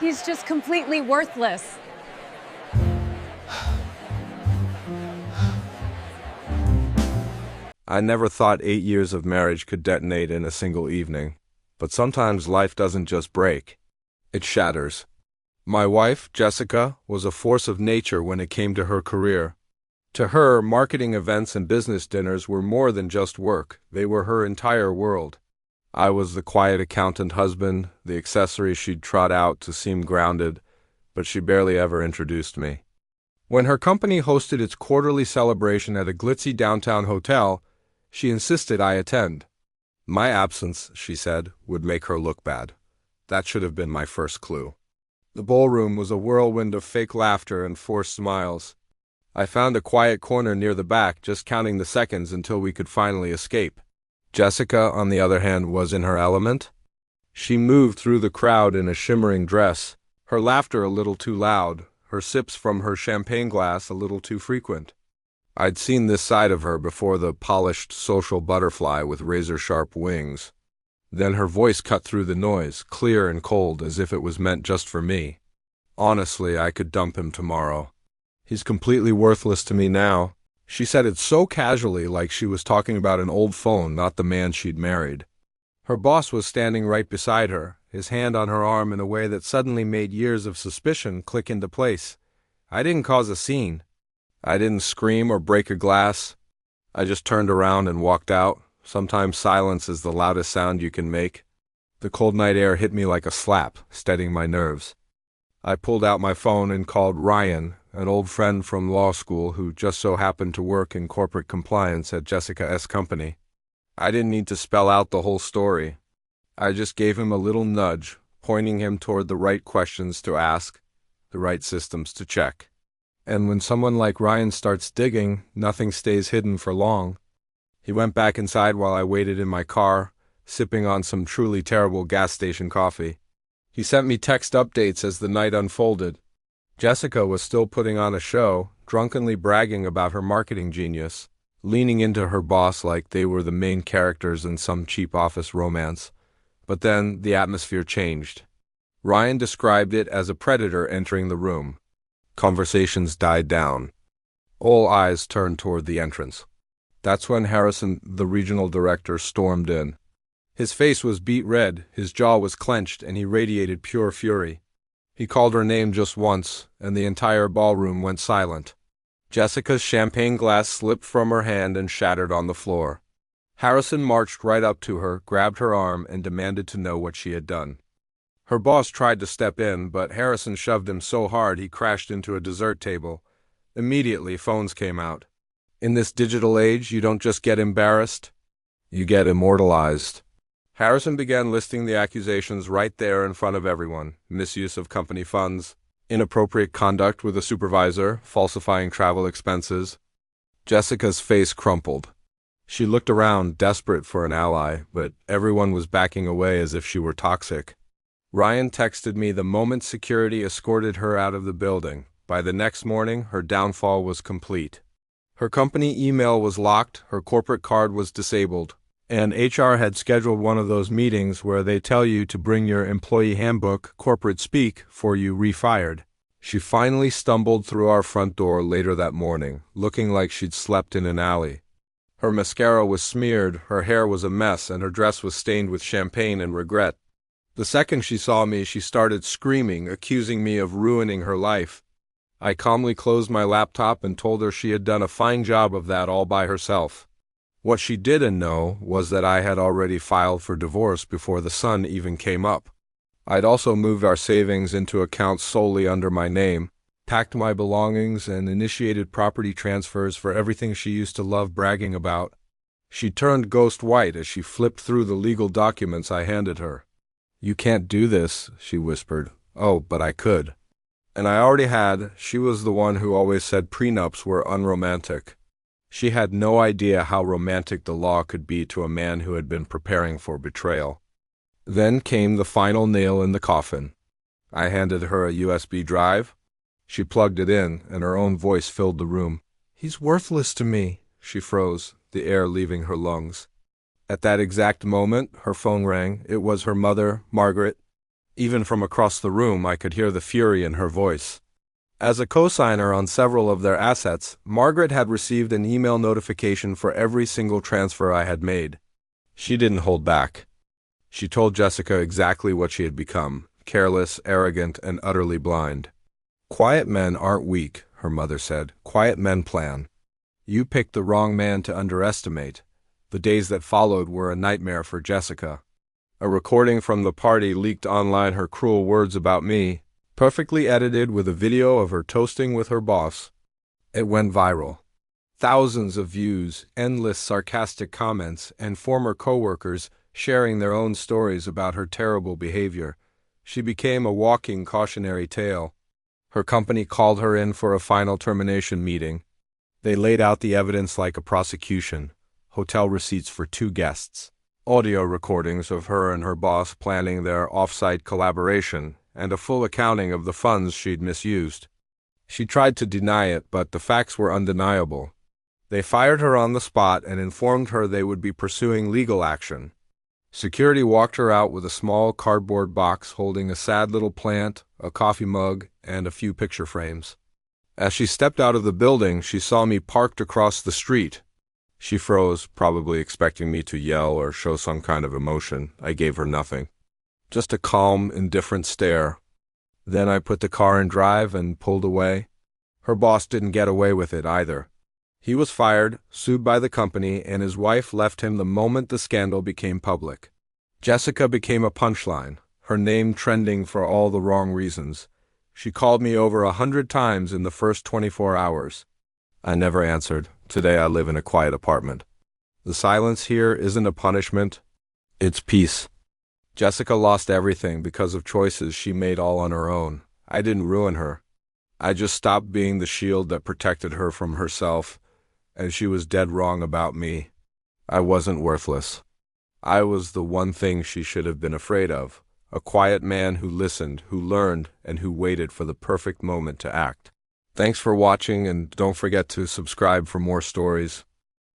He's just completely worthless. I never thought 8 years of marriage could detonate in a single evening. But sometimes life doesn't just break. It shatters. My wife, Jessica, was a force of nature when it came to her career. To her, marketing events and business dinners were more than just work. They were her entire world. I was the quiet accountant husband, the accessory she'd trot out to seem grounded, but she barely ever introduced me. When her company hosted its quarterly celebration at a glitzy downtown hotel, she insisted I attend. My absence, she said, would make her look bad. That should have been my first clue. The ballroom was a whirlwind of fake laughter and forced smiles. I found a quiet corner near the back, just counting the seconds until we could finally escape. Jessica, on the other hand, was in her element. She moved through the crowd in a shimmering dress, her laughter a little too loud, her sips from her champagne glass a little too frequent. I'd seen this side of her before, the polished social butterfly with razor-sharp wings. Then her voice cut through the noise, clear and cold, as if it was meant just for me. Honestly, I could dump him tomorrow. He's completely worthless to me now. She said it so casually, like she was talking about an old phone, not the man she'd married. Her boss was standing right beside her, his hand on her arm in a way that suddenly made years of suspicion click into place. I didn't cause a scene. I didn't scream or break a glass. I just turned around and walked out. Sometimes silence is the loudest sound you can make. The cold night air hit me like a slap, steadying my nerves. I pulled out my phone and called Ryan, an old friend from law school who just so happened to work in corporate compliance at Jessica's company. I didn't need to spell out the whole story. I just gave him a little nudge, pointing him toward the right questions to ask, the right systems to check. And when someone like Ryan starts digging, nothing stays hidden for long. He went back inside while I waited in my car, sipping on some truly terrible gas station coffee. He sent me text updates as the night unfolded. Jessica was still putting on a show, drunkenly bragging about her marketing genius, leaning into her boss like they were the main characters in some cheap office romance. But then the atmosphere changed. Ryan described it as a predator entering the room. Conversations died down. All eyes turned toward the entrance. That's when Harrison, the regional director, stormed in. His face was beet red, his jaw was clenched, and he radiated pure fury. He called her name just once, and the entire ballroom went silent. Jessica's champagne glass slipped from her hand and shattered on the floor. Harrison marched right up to her, grabbed her arm, and demanded to know what she had done. Her boss tried to step in, but Harrison shoved him so hard he crashed into a dessert table. Immediately, phones came out. In this digital age, you don't just get embarrassed, you get immortalized. Harrison began listing the accusations right there in front of everyone: misuse of company funds, inappropriate conduct with a supervisor, falsifying travel expenses. Jessica's face crumpled. She looked around, desperate for an ally, but everyone was backing away as if she were toxic. Ryan texted me the moment security escorted her out of the building. By the next morning, her downfall was complete. Her company email was locked, her corporate card was disabled, and HR had scheduled one of those meetings where they tell you to bring your employee handbook, corporate speak, for you refired. She finally stumbled through our front door later that morning, looking like she'd slept in an alley. Her mascara was smeared, her hair was a mess, and her dress was stained with champagne and regret. The second she saw me, she started screaming, accusing me of ruining her life. I calmly closed my laptop and told her she had done a fine job of that all by herself. What she didn't know was that I had already filed for divorce before the sun even came up. I'd also moved our savings into accounts solely under my name, packed my belongings, and initiated property transfers for everything she used to love bragging about. She turned ghost white as she flipped through the legal documents I handed her. "You can't do this," she whispered. "Oh, but I could." And I already had. She was the one who always said prenups were unromantic. She had no idea how romantic the law could be to a man who had been preparing for betrayal. Then came the final nail in the coffin. I handed her a USB drive. She plugged it in, and her own voice filled the room. "He's worthless to me," she froze, the air leaving her lungs. At that exact moment, her phone rang. It was her mother, Margaret. Even from across the room, I could hear the fury in her voice. As a cosigner on several of their assets, Margaret had received an email notification for every single transfer I had made. She didn't hold back. She told Jessica exactly what she had become: careless, arrogant, and utterly blind. "Quiet men aren't weak," her mother said. "Quiet men plan. You picked the wrong man to underestimate." The days that followed were a nightmare for Jessica. A recording from the party leaked online her cruel words about me, perfectly edited with a video of her toasting with her boss. It went viral. Thousands of views, endless sarcastic comments, and former coworkers sharing their own stories about her terrible behavior. She became a walking cautionary tale. Her company called her in for a final termination meeting. They laid out the evidence like a prosecution: hotel receipts for 2 guests, audio recordings of her and her boss planning their off-site collaboration, and a full accounting of the funds she'd misused. She tried to deny it, but the facts were undeniable. They fired her on the spot and informed her they would be pursuing legal action. Security walked her out with a small cardboard box holding a sad little plant, a coffee mug, and a few picture frames. As she stepped out of the building, she saw me parked across the street. She froze, probably expecting me to yell or show some kind of emotion. I gave her nothing. Just a calm, indifferent stare. Then I put the car in drive and pulled away. Her boss didn't get away with it either. He was fired, sued by the company, and his wife left him the moment the scandal became public. Jessica became a punchline, her name trending for all the wrong reasons. She called me over 100 times in the first 24 hours. I never answered. Today I live in a quiet apartment. The silence here isn't a punishment. It's peace. Jessica lost everything because of choices she made all on her own. I didn't ruin her. I just stopped being the shield that protected her from herself, and she was dead wrong about me. I wasn't worthless. I was the one thing she should have been afraid of: a quiet man who listened, who learned, and who waited for the perfect moment to act. Thanks for watching, and don't forget to subscribe for more stories.